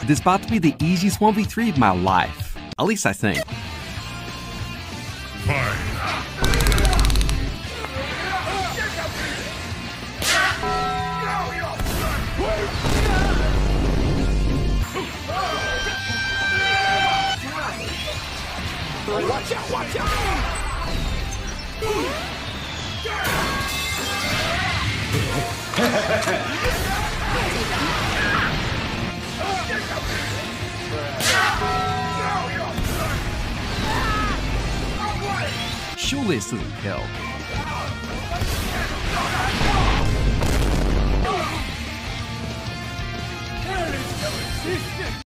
This about to be the easiest 1v3 of my life. At least I think. Watch out! Watch out! Surely this doesn't kill.